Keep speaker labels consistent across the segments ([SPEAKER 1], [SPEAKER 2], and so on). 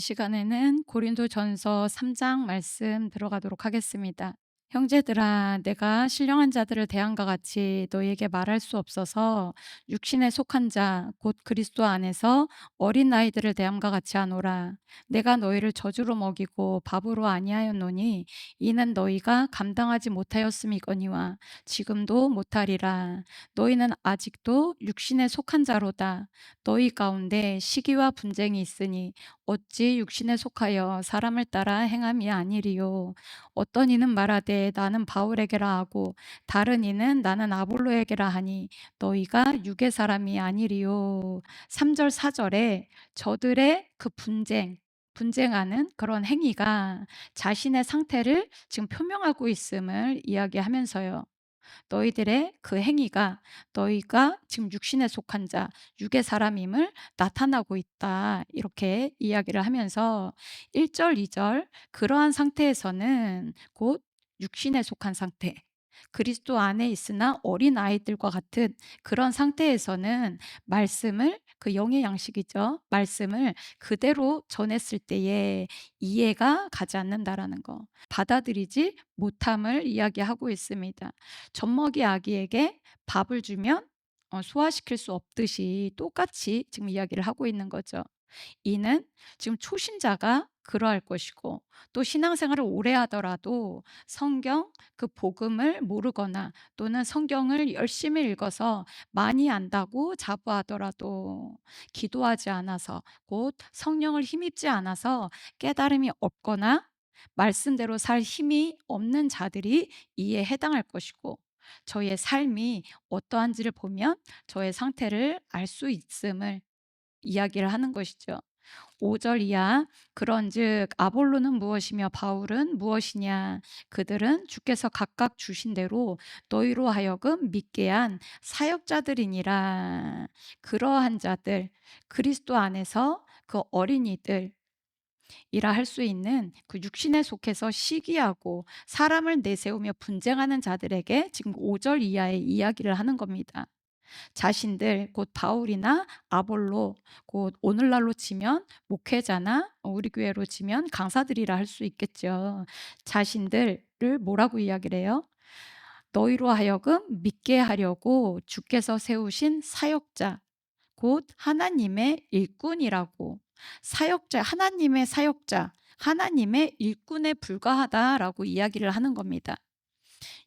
[SPEAKER 1] 시간에는 고린도전서 3장 말씀 들어가도록 하겠습니다. 형제들아, 내가 신령한 자들을 대함과 같이 너희에게 말할 수 없어서 육신에 속한 자 곧 그리스도 안에서 어린 아이들을 대함과 같이 하노라. 내가 너희를 저주로 먹이고 밥으로 아니하였노니 이는 너희가 감당하지 못하였음이거니와 지금도 못하리라. 너희는 아직도 육신에 속한 자로다. 너희 가운데 시기와 분쟁이 있으니 어찌 육신에 속하여 사람을 따라 행함이 아니리요. 어떤 이는 말하되 나는 바울에게라 하고 다른 이는 나는 아볼로에게라 하니 너희가 육의 사람이 아니리요. 3절 4절에 저들의 그 분쟁하는 그런 행위가 자신의 상태를 지금 표명하고 있음을 이야기하면서요. 너희들의 그 행위가 너희가 지금 육신에 속한 자, 육의 사람임을 나타나고 있다. 이렇게 이야기를 하면서 1절, 2절 그러한 상태에서는 곧 육신에 속한 상태, 그리스도 안에 있으나 어린 아이들과 같은 그런 상태에서는 말씀을 그 영의 양식이죠. 말씀을 그대로 전했을 때에 이해가 가지 않는다라는 거. 받아들이지 못함을 이야기하고 있습니다. 젖먹이 아기에게 밥을 주면 소화시킬 수 없듯이 똑같이 지금 이야기를 하고 있는 거죠. 이는 지금 초신자가 그러할 것이고 또 신앙생활을 오래 하더라도 성경 그 복음을 모르거나 또는 성경을 열심히 읽어서 많이 안다고 자부하더라도 기도하지 않아서 곧 성령을 힘입지 않아서 깨달음이 없거나 말씀대로 살 힘이 없는 자들이 이에 해당할 것이고 저의 삶이 어떠한지를 보면 저의 상태를 알 수 있음을 이야기를 하는 것이죠. 5절 이하 그런즉 아볼로는 무엇이며 바울은 무엇이냐 그들은 주께서 각각 주신 대로 너희로 하여금 믿게 한 사역자들이니라. 그러한 자들 그리스도 안에서 그 어린이들 이라 할 수 있는 그 육신에 속해서 시기하고 사람을 내세우며 분쟁하는 자들에게 지금 5절 이하의 이야기를 하는 겁니다. 자신들 곧 바울이나 아볼로 곧 오늘날로 치면 목회자나 우리 교회로 치면 강사들이라 할 수 있겠죠. 자신들을 뭐라고 이야기를 해요? 너희로 하여금 믿게 하려고 주께서 세우신 사역자 곧 하나님의 일꾼이라고. 사역자, 하나님의 사역자, 하나님의 일꾼에 불과하다라고 이야기를 하는 겁니다.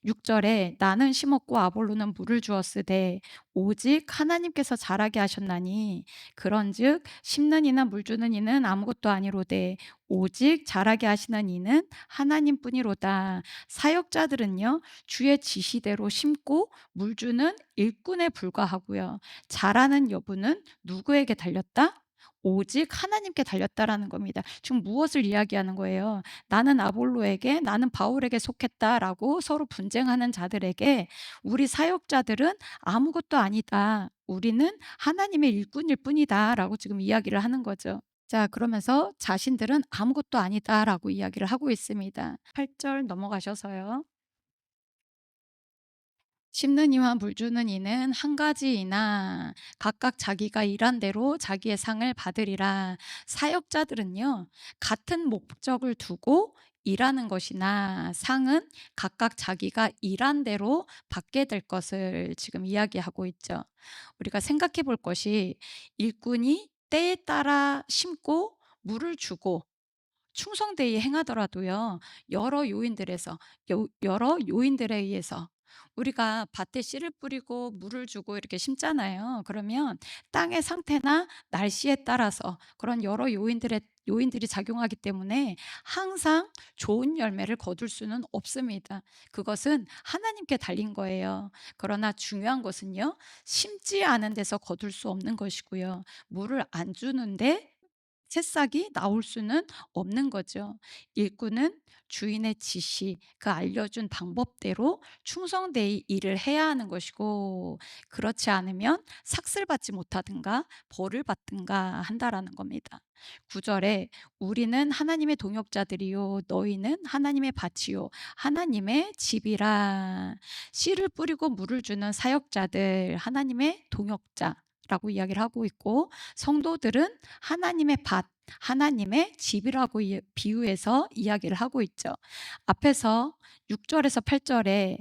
[SPEAKER 1] 6절에 나는 심었고 아볼로는 물을 주었으되 오직 하나님께서 자라게 하셨나니 그런즉 심는 이나 물 주는 이는 아무것도 아니로되 오직 자라게 하시는 이는 하나님뿐이로다. 사역자들은요 주의 지시대로 심고 물 주는 일꾼에 불과하고요. 자라는 여부는 누구에게 달렸다? 오직 하나님께 달렸다라는 겁니다. 지금 무엇을 이야기하는 거예요? 나는 아볼로에게 나는 바울에게 속했다라고 서로 분쟁하는 자들에게 우리 사역자들은 아무것도 아니다. 우리는 하나님의 일꾼일 뿐이다라고 지금 이야기를 하는 거죠. 자, 그러면서 자신들은 아무것도 아니다라고 이야기를 하고 있습니다. 8절 넘어가셔서요. 심는 이와 물 주는 이는 한 가지이나 각각 자기가 일한 대로 자기의 상을 받으리라. 사역자들은요, 같은 목적을 두고 일하는 것이나 상은 각각 자기가 일한 대로 받게 될 것을 지금 이야기하고 있죠. 우리가 생각해 볼 것이 일꾼이 때에 따라 심고 물을 주고 충성되이 행하더라도요. 여러 요인들에 의해서 우리가 밭에 씨를 뿌리고 물을 주고 이렇게 심잖아요. 그러면 땅의 상태나 날씨에 따라서 그런 여러 요인들이 작용하기 때문에 항상 좋은 열매를 거둘 수는 없습니다. 그것은 하나님께 달린 거예요. 그러나 중요한 것은요. 심지 않은 데서 거둘 수 없는 것이고요. 물을 안 주는데 새싹이 나올 수는 없는 거죠. 일꾼은 주인의 지시, 그 알려준 방법대로 충성되이 일을 해야 하는 것이고, 그렇지 않으면 삭슬 받지 못하든가 벌을 받든가 한다라는 겁니다. 9절에 우리는 하나님의 동역자들이요, 너희는 하나님의 밭이요, 하나님의 집이라. 씨를 뿌리고 물을 주는 사역자들, 하나님의 동역자. 라고 이야기를 하고 있고, 성도들은 하나님의 밭, 하나님의 집이라고 비유해서 이야기를 하고 있죠. 앞에서 6절에서 8절에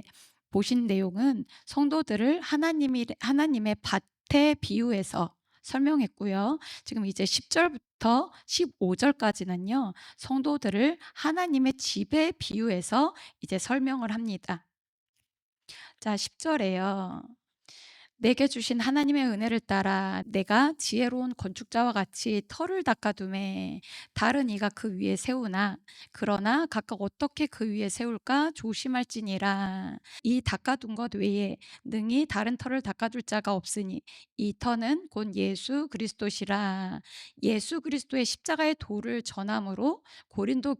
[SPEAKER 1] 보신 내용은 성도들을 하나님의 밭에 비유해서 설명했고요. 지금 이제 10절부터 15절까지는요, 성도들을 하나님의 집에 비유해서 이제 설명을 합니다. 자, 10절에요. 내게 주신 하나님의 은혜를 따라 내가 지혜로운 건축자와 같이 터를 닦아두매 다른 이가 그 위에 세우나 그러나 각각 어떻게 그 위에 세울까 조심할지니라. 이 닦아둔 것 외에 능히 다른 터를 닦아둘 자가 없으니 이 터는 곧 예수 그리스도시라. 예수 그리스도의 십자가의 도를 전함으로 고린도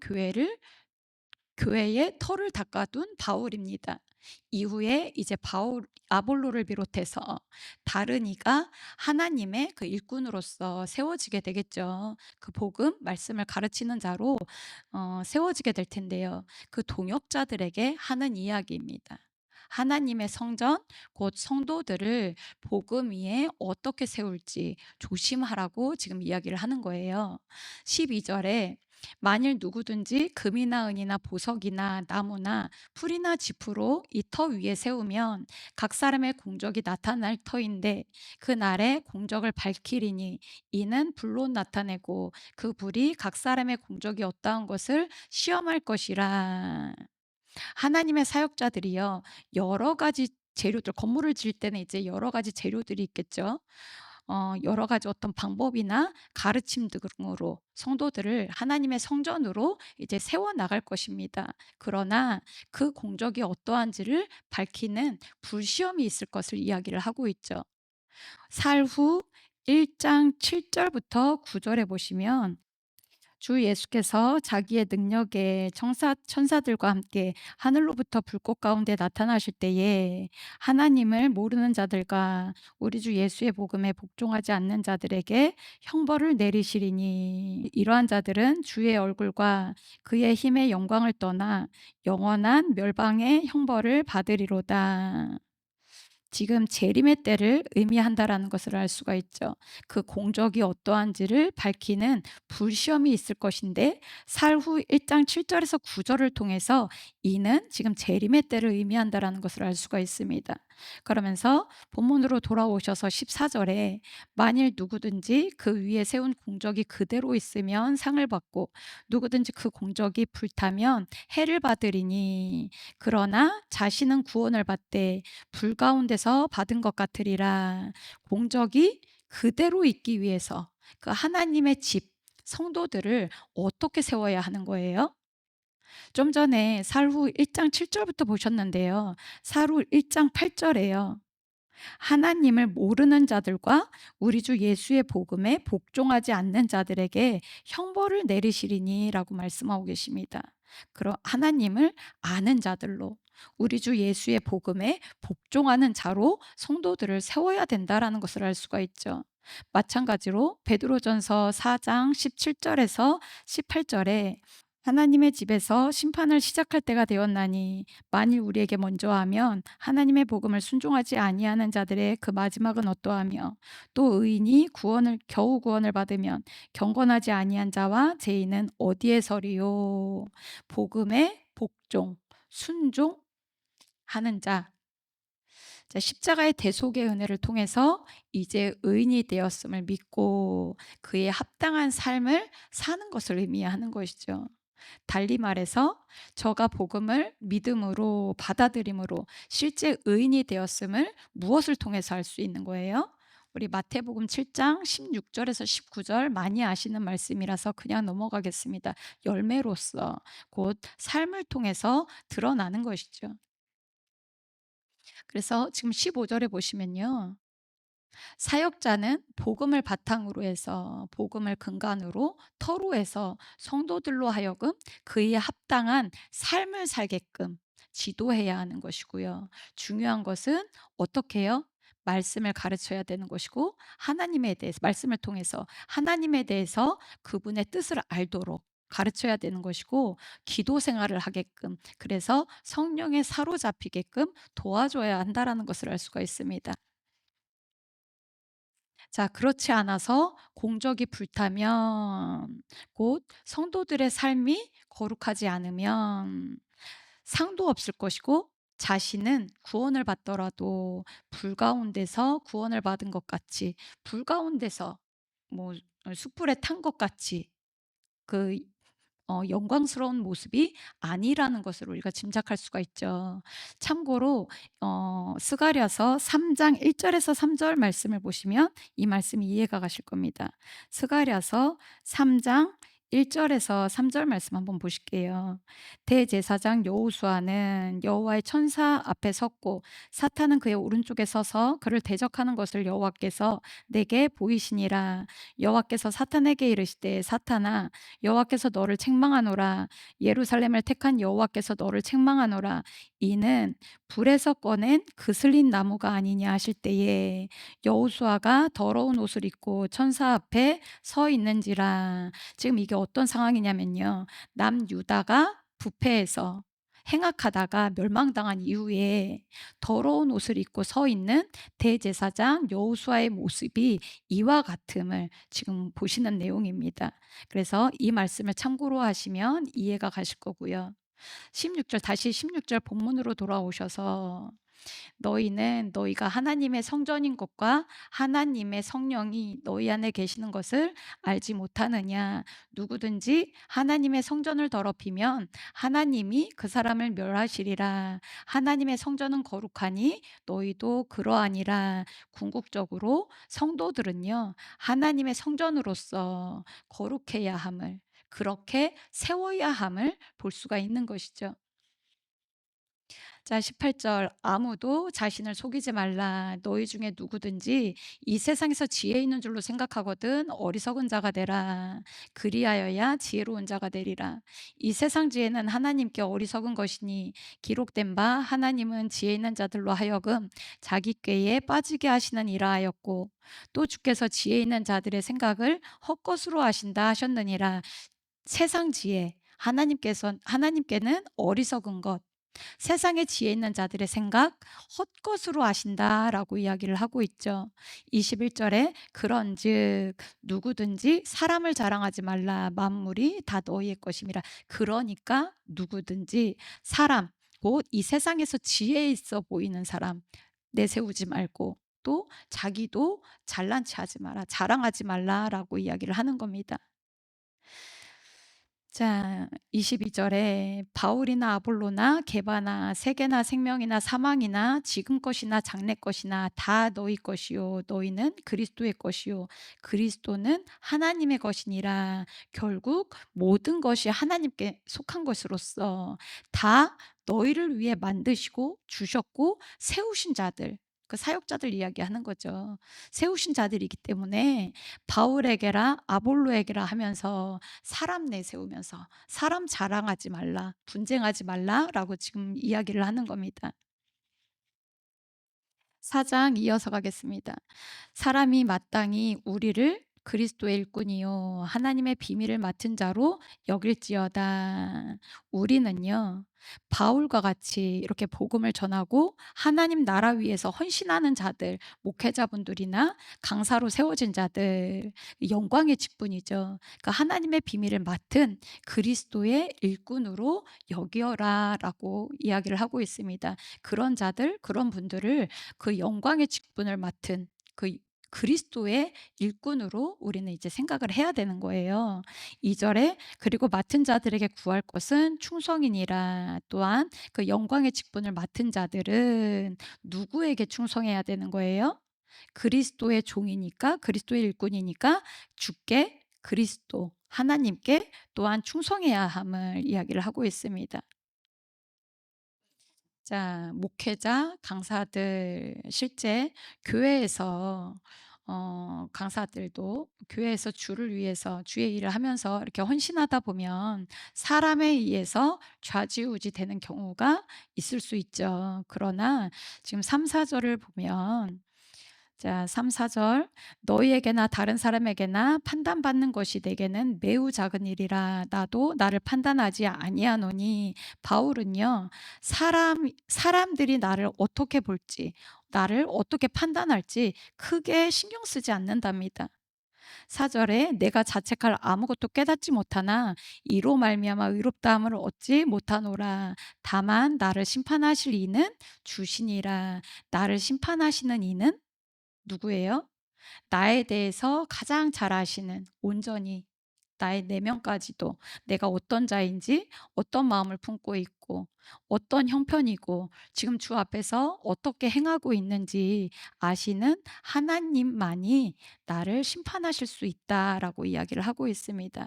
[SPEAKER 1] 교회의 터를 닦아둔 바울입니다. 이후에 이제 아볼로를 비롯해서 다른 이가 하나님의 그 일꾼으로서 세워지게 되겠죠. 그 복음 말씀을 가르치는 자로 세워지게 될 텐데요. 그 동역자들에게 하는 이야기입니다. 하나님의 성전, 곧 성도들을 복음 위에 어떻게 세울지 조심하라고 지금 이야기를 하는 거예요. 12절에 만일 누구든지 금이나 은이나 보석이나 나무나 풀이나 지푸로 이 터 위에 세우면 각 사람의 공적이 나타날 터인데 그 날에 공적을 밝히리니 이는 불로 나타내고 그 불이 각 사람의 공적이 어떠한 것을 시험할 것이라. 하나님의 사역자들이요, 여러 가지 재료들, 건물을 지을 때는 이제 여러 가지 재료들이 있겠죠. 여러 가지 어떤 방법이나 가르침 등으로 성도들을 하나님의 성전으로 이제 세워 나갈 것입니다. 그러나 그 공적이 어떠한지를 밝히는 불시험이 있을 것을 이야기를 하고 있죠. 살후 1장 7절부터 9절에 보시면 주 예수께서 자기의 능력에 천사들과 함께 하늘로부터 불꽃 가운데 나타나실 때에 하나님을 모르는 자들과 우리 주 예수의 복음에 복종하지 않는 자들에게 형벌을 내리시리니 이러한 자들은 주의 얼굴과 그의 힘의 영광을 떠나 영원한 멸망의 형벌을 받으리로다. 지금 재림의 때를 의미한다라는 것을 알 수가 있죠. 그 공적이 어떠한지를 밝히는 불시험이 있을 것인데 살후 1장 7절에서 9절을 통해서 이는 지금 재림의 때를 의미한다라는 것을 알 수가 있습니다. 그러면서 본문으로 돌아오셔서 14절에 만일 누구든지 그 위에 세운 공적이 그대로 있으면 상을 받고 누구든지 그 공적이 불타면 해를 받으리니 그러나 자신은 구원을 받되 불 가운데서 받은 것 같으리라. 공적이 그대로 있기 위해서 그 하나님의 집, 성도들을 어떻게 세워야 하는 거예요? 좀 전에 살후 1장 7절부터 보셨는데요. 살후 1장 8절에요. 하나님을 모르는 자들과 우리 주 예수의 복음에 복종하지 않는 자들에게 형벌을 내리시리니라고 말씀하고 계십니다. 그럼 하나님을 아는 자들로 우리 주 예수의 복음에 복종하는 자로 성도들을 세워야 된다라는 것을 알 수가 있죠. 마찬가지로 베드로전서 4장 17절에서 18절에 하나님의 집에서 심판을 시작할 때가 되었나니 만일 우리에게 먼저 하면 하나님의 복음을 순종하지 아니하는 자들의 그 마지막은 어떠하며 또 의인이 겨우 구원을 받으면 경건하지 아니한 자와 죄인은 어디에 서리요. 복음의 복종, 순종하는 자. 자, 십자가의 대속의 은혜를 통해서 이제 의인이 되었음을 믿고 그에 합당한 삶을 사는 것을 의미하는 것이죠. 달리 말해서 저가 복음을 믿음으로 받아들임으로 실제 의인이 되었음을 무엇을 통해서 알 수 있는 거예요? 우리 마태복음 7장 16절에서 19절 많이 아시는 말씀이라서 그냥 넘어가겠습니다. 열매로서 곧 삶을 통해서 드러나는 것이죠. 그래서 지금 15절에 보시면요. 사역자는 복음을 바탕으로 해서 복음을 근간으로 터로 해서 성도들로 하여금 그에 합당한 삶을 살게끔 지도해야 하는 것이고요. 중요한 것은 어떻게 해요? 말씀을 가르쳐야 되는 것이고 하나님에 대해서 말씀을 통해서 하나님에 대해서 그분의 뜻을 알도록 가르쳐야 되는 것이고 기도 생활을 하게끔 그래서 성령에 사로잡히게끔 도와줘야 한다라는 것을 알 수가 있습니다. 자, 그렇지 않아서 공적이 불타면, 곧 성도들의 삶이 거룩하지 않으면 상도 없을 것이고, 자신은 구원을 받더라도 불 가운데서 구원을 받은 것 같이, 불 가운데서 뭐 숯불에 탄 것 같이 그 영광스러운 모습이 아니라는 것을 우리가 짐작할 수가 있죠. 참고로 스가랴서 3장 1 절에서 3절 말씀을 보시면 이 말씀이 이해가 가실 겁니다. 스가랴서 3장 1 절에서 3절 말씀 한번 보실게요. 대제사장 여호수아는 여호와의 천사 앞에 섰고 사탄은 그의 오른쪽에 서서 그를 대적하는 것을 여호와께서 내게 보이시니라. 여호와께서 사탄에게 이르시되 사탄아 여호와께서 너를 책망하노라. 예루살렘을 택한 여호와께서 너를 책망하노라. 이는 불에서 꺼낸 그슬린 나무가 아니냐 하실 때에 여호수아가 더러운 옷을 입고 천사 앞에 서 있는지라. 지금 이게 어떤 상황이냐면요, 남유다가 부패해서 행악하다가 멸망당한 이후에 더러운 옷을 입고 서 있는 대제사장 여호수아의 모습이 이와 같음을 지금 보시는 내용입니다. 그래서 이 말씀을 참고로 하시면 이해가 가실 거고요. 16절, 다시 16절 본문으로 돌아오셔서 너희는 너희가 하나님의 성전인 것과 하나님의 성령이 너희 안에 계시는 것을 알지 못하느냐. 누구든지 하나님의 성전을 더럽히면 하나님이 그 사람을 멸하시리라. 하나님의 성전은 거룩하니 너희도 그러하니라. 궁극적으로 성도들은요, 하나님의 성전으로서 거룩해야 함을, 그렇게 세워야 함을 볼 수가 있는 것이죠. 자, 18절, 아무도 자신을 속이지 말라. 너희 중에 누구든지 이 세상에서 지혜 있는 줄로 생각하거든 어리석은 자가 되라. 그리하여야 지혜로운 자가 되리라. 이 세상 지혜는 하나님께 어리석은 것이니 기록된 바 하나님은 지혜 있는 자들로 하여금 자기 꾀에 빠지게 하시는 이라 하였고, 또 주께서 지혜 있는 자들의 생각을 헛것으로 하신다 하셨느니라. 세상 지혜, 하나님께는 어리석은 것, 세상에 지혜 있는 자들의 생각 헛것으로 아신다라고 이야기를 하고 있죠. 21절에 그런즉 누구든지 사람을 자랑하지 말라. 만물이 다 너희의 것임이라. 그러니까 누구든지 사람, 곧 이 세상에서 지혜 있어 보이는 사람 내세우지 말고, 또 자기도 잘난 체 하지 마라, 자랑하지 말라라고 이야기를 하는 겁니다. 자, 22절에 바울이나 아볼로나 게바나 세계나 생명이나 사망이나 지금 것이나 장래 것이나 다 너희 것이요 너희는 그리스도의 것이요 그리스도는 하나님의 것이니라. 결국 모든 것이 하나님께 속한 것으로서 다 너희를 위해 만드시고 주셨고 세우신 자들, 그 사역자들 이야기하는 거죠. 세우신 자들이기 때문에 바울에게라 아볼로에게라 하면서 사람 내세우면서 사람 자랑하지 말라, 분쟁하지 말라라고 지금 이야기를 하는 겁니다. 4장 이어서 가겠습니다. 사람이 마땅히 우리를 그리스도의 일꾼이요 하나님의 비밀을 맡은 자로 여길지어다. 우리는요, 바울과 같이 이렇게 복음을 전하고 하나님 나라 위해서 헌신하는 자들, 목회자분들이나 강사로 세워진 자들, 영광의 직분이죠. 그 하나님의 비밀을 맡은 그리스도의 일꾼으로 여기어라라고 이야기를 하고 있습니다. 그런 자들, 그런 분들을 그 영광의 직분을 맡은 그 그리스도의 일꾼으로 우리는 이제 생각을 해야 되는 거예요. 2절에 그리고 맡은 자들에게 구할 것은 충성이니라. 또한 그 영광의 직분을 맡은 자들은 누구에게 충성해야 되는 거예요? 그리스도의 종이니까, 그리스도의 일꾼이니까 주께, 그리스도 하나님께 또한 충성해야 함을 이야기를 하고 있습니다. 자, 목회자, 강사들 실제 교회에서 강사들도 교회에서 주를 위해서 주의 일을 하면서 이렇게 헌신하다 보면 사람에 의해서 좌지우지 되는 경우가 있을 수 있죠. 그러나 지금 3, 4절을 보면, 자, 3, 4절, 너희에게나 다른 사람에게나 판단받는 것이 내게는 매우 작은 일이라. 나도 나를 판단하지 아니하노니. 바울은요, 사람들이 나를 어떻게 볼지, 나를 어떻게 판단할지 크게 신경 쓰지 않는답니다. 4절에 내가 자책할 아무것도 깨닫지 못하나 이로 말미암아 의롭다함을 얻지 못하노라. 다만 나를 심판하실 이는 주시니라. 나를 심판하시는 이는 누구예요? 나에 대해서 가장 잘 아시는, 온전히 나의 내면까지도 내가 어떤 자인지, 어떤 마음을 품고 있고, 어떤 형편이고, 지금 주 앞에서 어떻게 행하고 있는지 아시는 하나님만이 나를 심판하실 수 있다라고 이야기를 하고 있습니다.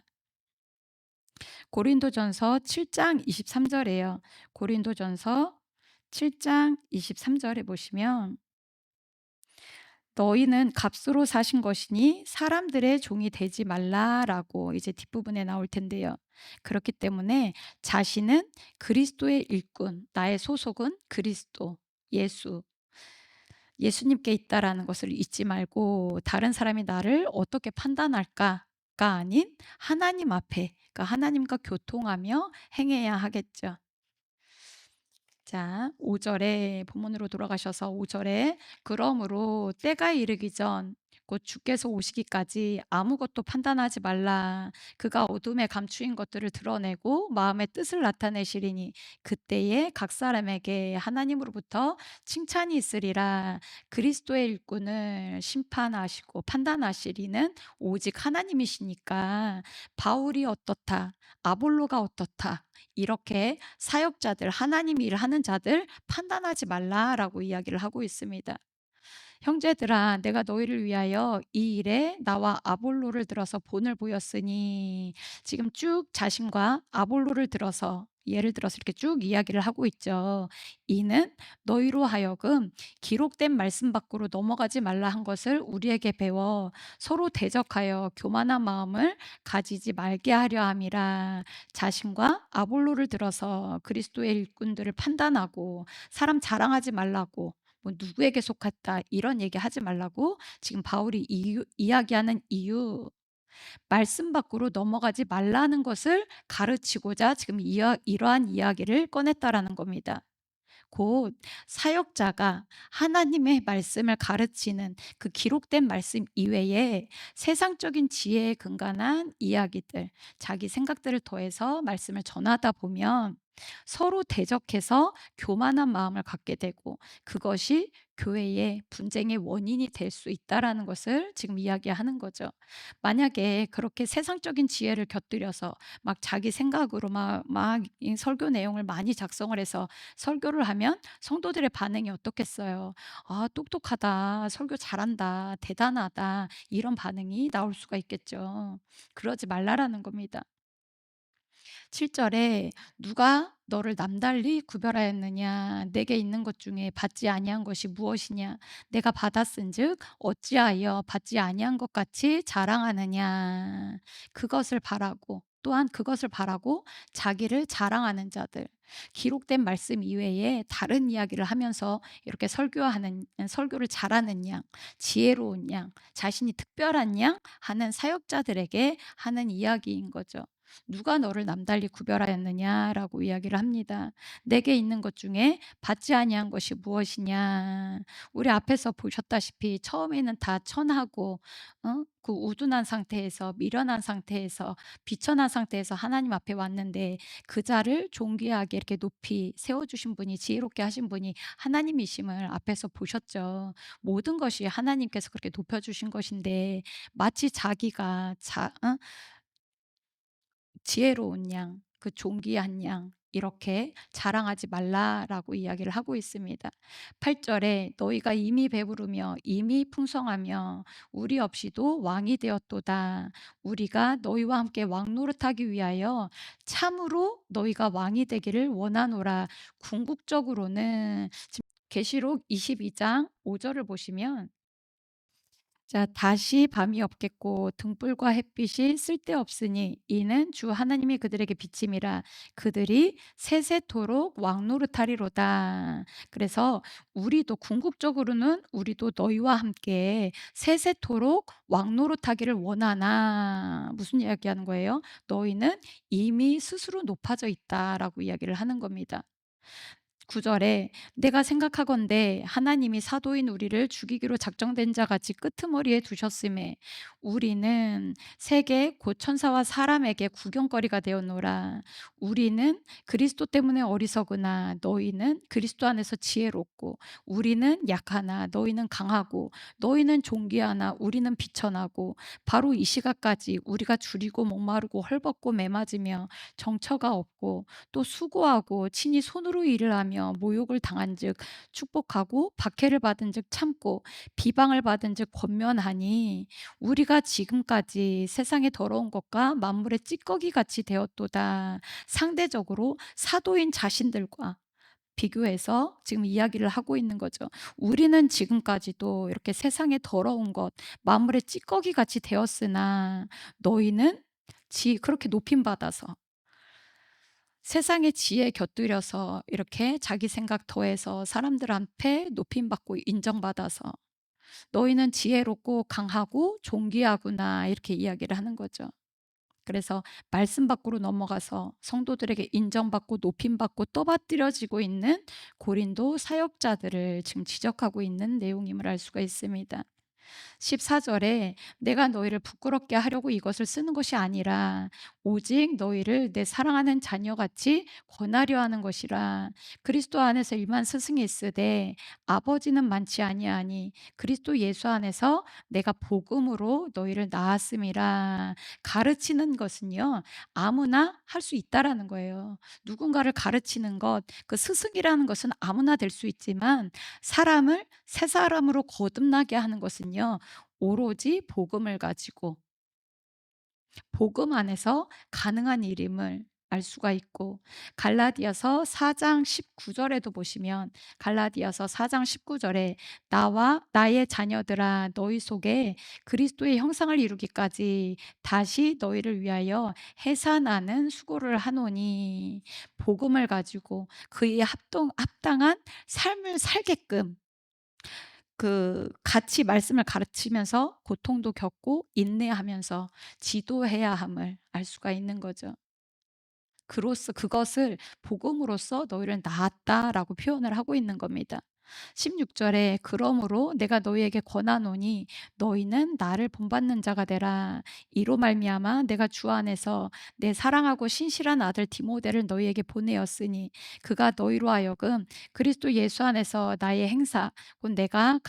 [SPEAKER 1] 고린도전서 7장 23절에요. 고린도전서 7장 23절에 보시면 너희는 값으로 사신 것이니 사람들의 종이 되지 말라라고 이제 뒷부분에 나올 텐데요. 그렇기 때문에 자신은 그리스도의 일꾼, 나의 소속은 그리스도, 예수, 예수님께 있다라는 것을 잊지 말고 다른 사람이 나를 어떻게 판단할까가 아닌 하나님 앞에, 그러니까 하나님과 교통하며 행해야 하겠죠. 자, 5절에 본문으로 돌아가셔서 5절에 그러므로 때가 이르기 전 곧 주께서 오시기까지 아무것도 판단하지 말라. 그가 어둠에 감추인 것들을 드러내고 마음의 뜻을 나타내시리니 그때에 각 사람에게 하나님으로부터 칭찬이 있으리라. 그리스도의 일꾼을 심판하시고 판단하시리는 오직 하나님이시니까 바울이 어떻다, 아볼로가 어떻다, 이렇게 사역자들, 하나님 일을 하는 자들 판단하지 말라라고 이야기를 하고 있습니다. 형제들아 내가 너희를 위하여 이 일에 나와 아볼로를 들어서 본을 보였으니, 지금 쭉 자신과 아볼로를 들어서 예를 들어서 이렇게 쭉 이야기를 하고 있죠. 이는 너희로 하여금 기록된 말씀 밖으로 넘어가지 말라 한 것을 우리에게 배워 서로 대적하여 교만한 마음을 가지지 말게 하려 함이라. 자신과 아볼로를 들어서 그리스도의 일꾼들을 판단하고 사람 자랑하지 말라고, 뭐 누구에게 속했다 이런 얘기하지 말라고 지금 바울이 이야기하는 이유, 말씀 밖으로 넘어가지 말라는 것을 가르치고자 지금 이러한 이야기를 꺼냈다라는 겁니다. 곧 사역자가 하나님의 말씀을 가르치는 그 기록된 말씀 이외에 세상적인 지혜에 근간한 이야기들, 자기 생각들을 더해서 말씀을 전하다 보면 서로 대적해서 교만한 마음을 갖게 되고 그것이 교회의 분쟁의 원인이 될 수 있다라는 것을 지금 이야기하는 거죠. 만약에 그렇게 세상적인 지혜를 곁들여서 막 자기 생각으로 이 설교 내용을 많이 작성을 해서 설교를 하면 성도들의 반응이 어떻겠어요? 아, 똑똑하다, 설교 잘한다, 대단하다, 이런 반응이 나올 수가 있겠죠. 그러지 말라라는 겁니다. 7절에 누가 너를 남달리 구별하였느냐, 내게 있는 것 중에 받지 아니한 것이 무엇이냐, 내가 받았은즉 어찌하여 받지 아니한 것 같이 자랑하느냐. 그것을 바라고, 또한 그것을 바라고 자기를 자랑하는 자들, 기록된 말씀 이외에 다른 이야기를 하면서 이렇게 설교를 잘하는 양, 지혜로운 양, 자신이 특별한 양 하는 사역자들에게 하는 이야기인 거죠. 누가 너를 남달리 구별하였느냐라고 이야기를 합니다. 내게 있는 것 중에 받지 아니한 것이 무엇이냐. 우리 앞에서 보셨다시피 처음에는 다 천하고 그 우둔한 상태에서, 미련한 상태에서, 비천한 상태에서 하나님 앞에 왔는데 그 자를 존귀하게 이렇게 높이 세워주신 분이, 지혜롭게 하신 분이 하나님이심을 앞에서 보셨죠. 모든 것이 하나님께서 그렇게 높여주신 것인데 마치 자기가 지혜로운 양, 그 존귀한 양, 이렇게 자랑하지 말라라고 이야기를 하고 있습니다. 8절에 너희가 이미 배부르며 이미 풍성하며 우리 없이도 왕이 되었도다. 우리가 너희와 함께 왕 노릇하기 위하여 참으로 너희가 왕이 되기를 원하노라. 궁극적으로는 지금 계시록 22장 5절을 보시면, 자, 다시 밤이 없겠고 등불과 햇빛이 쓸데없으니 이는 주 하나님이 그들에게 비침이라. 그들이 세세토록 왕노릇하리로다. 그래서 우리도 궁극적으로는 우리도 너희와 함께 세세토록 왕노릇하기를 원하나. 무슨 이야기하는 거예요? 너희는 이미 스스로 높아져 있다라고 이야기를 하는 겁니다. 9절에 내가 생각하건대 하나님이 사도인 우리를 죽이기로 작정된 자 같이 끄트머리에 두셨음에 우리는 세계 곧 천사와 사람에게 구경거리가 되었노라. 우리는 그리스도 때문에 어리석으나 너희는 그리스도 안에서 지혜롭고 우리는 약하나 너희는 강하고 너희는 존귀하나 우리는 비천하고 바로 이 시각까지 우리가 줄이고 목마르고 헐벗고 매맞으며 정처가 없고 또 수고하고 친히 손으로 일을 하며 모욕을 당한즉 축복하고 박해를 받은즉 참고 비방을 받은즉 권면하니 우리가 지금까지 세상의 더러운 것과 만물의 찌꺼기 같이 되었도다. 상대적으로 사도인 자신들과 비교해서 지금 이야기를 하고 있는 거죠. 우리는 지금까지도 이렇게 세상의 더러운 것, 만물의 찌꺼기 같이 되었으나 너희는 그렇게 높임 받아서 세상의 지혜에 곁들여서 이렇게 자기 생각 더해서 사람들 앞에 높임받고 인정받아서 너희는 지혜롭고 강하고 존귀하구나 이렇게 이야기를 하는 거죠. 그래서 말씀 밖으로 넘어가서 성도들에게 인정받고 높임받고 떠받들여지고 있는 고린도 사역자들을 지금 지적하고 있는 내용임을 알 수가 있습니다. 14절에 내가 너희를 부끄럽게 하려고 이것을 쓰는 것이 아니라 오직 너희를 내 사랑하는 자녀같이 권하려 하는 것이라. 그리스도 안에서 일만 스승이 있으되 아버지는 많지 아니하니 그리스도 예수 안에서 내가 복음으로 너희를 낳았음이라. 가르치는 것은요 아무나 할 수 있다라는 거예요. 누군가를 가르치는 것, 그 스승이라는 것은 아무나 될 수 있지만 사람을 새 사람으로 거듭나게 하는 것은요 오로지 복음을 가지고 복음 안에서 가능한 일임을 알 수가 있고, 갈라디아서 4장 19절에도 보시면 갈라디아서 4장 19절에 나와 나의 자녀들아 너희 속에 그리스도의 형상을 이루기까지 다시 너희를 위하여 해산하는 수고를 하노니, 복음을 가지고 그에 합당한 삶을 살게끔 같이 말씀을 가르치면서 고통도 겪고 인내하면서 지도해야 함을 알 수가 있는 거죠. 그것을 복음으로써 너희를 낳았다라고 표현을 하고 있는 겁니다. 16절에 그러므로 내가 너희에게 권하노니 너희는 나를 본받는 자가 되라. 이로 말미암아 내가 주 안에서 내 사랑하고 신실한 아들 디모데를 너희에게 보내었으니 그가 너희로 하여금 그리스도 예수 안에서 나의 행사 곧 내가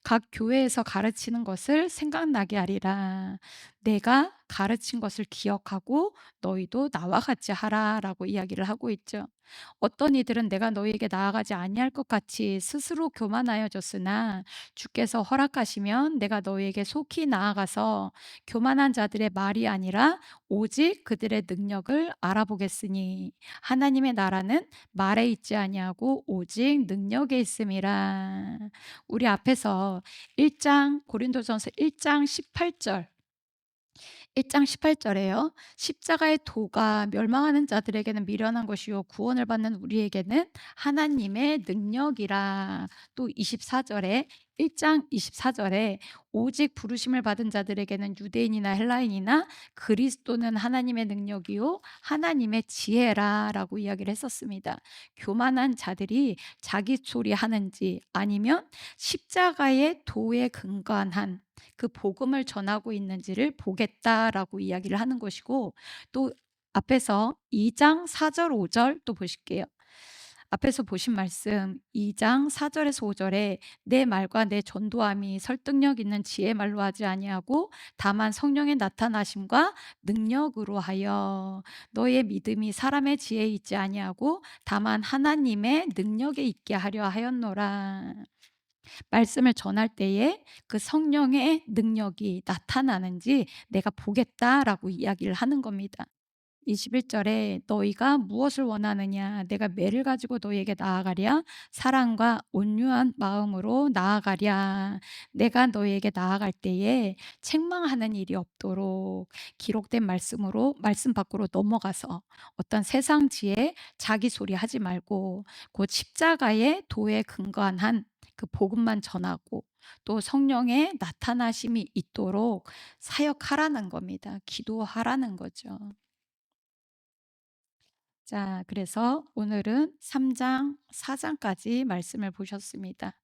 [SPEAKER 1] 각 교회에서 가르치는 것을 생각나게 하리라. 내가 가르친 것을 기억하고 너희도 나와 같이 하라라고 이야기를 하고 있죠. 어떤 이들은 내가 너희에게 나아가지 아니할 것 같이 스스로 교만하여졌으나 주께서 허락하시면 내가 너희에게 속히 나아가서 교만한 자들의 말이 아니라 오직 그들의 능력을 알아보겠으니 하나님의 나라는 말에 있지 아니하고 오직 능력에 있음이라. 우리 앞에서 1장 고린도전서 1장 18절 1장 18절에요. 십자가의 도가 멸망하는 자들에게는 미련한 것이요 구원을 받는 우리에게는 하나님의 능력이라. 또 24절에 1장 24절에 오직 부르심을 받은 자들에게는 유대인이나 헬라인이나 그리스도는 하나님의 능력이요 하나님의 지혜라라고 이야기를 했었습니다. 교만한 자들이 자기 소리 하는지 아니면 십자가의 도에 근거한 그 복음을 전하고 있는지를 보겠다라고 이야기를 하는 것이고, 또 앞에서 2장 4절 5절 또 보실게요. 앞에서 보신 말씀 2장 4절에서 5절에 내 말과 내 전도함이 설득력 있는 지혜 말로 하지 아니하고 다만 성령의 나타나심과 능력으로 하여 너의 믿음이 사람의 지혜에 있지 아니하고 다만 하나님의 능력에 있게 하려 하였노라. 말씀을 전할 때에 그 성령의 능력이 나타나는지 내가 보겠다라고 이야기를 하는 겁니다. 21절에 너희가 무엇을 원하느냐 내가 매를 가지고 너희에게 나아가랴 사랑과 온유한 마음으로 나아가랴. 내가 너희에게 나아갈 때에 책망하는 일이 없도록 기록된 말씀으로 말씀 밖으로 넘어가서 어떤 세상 지혜 자기 소리 하지 말고 곧 십자가의 도에 근거한 한 그 복음만 전하고 또 성령의 나타나심이 있도록 사역하라는 겁니다. 기도하라는 거죠. 자, 그래서 오늘은 3장, 4장까지 말씀을 보셨습니다.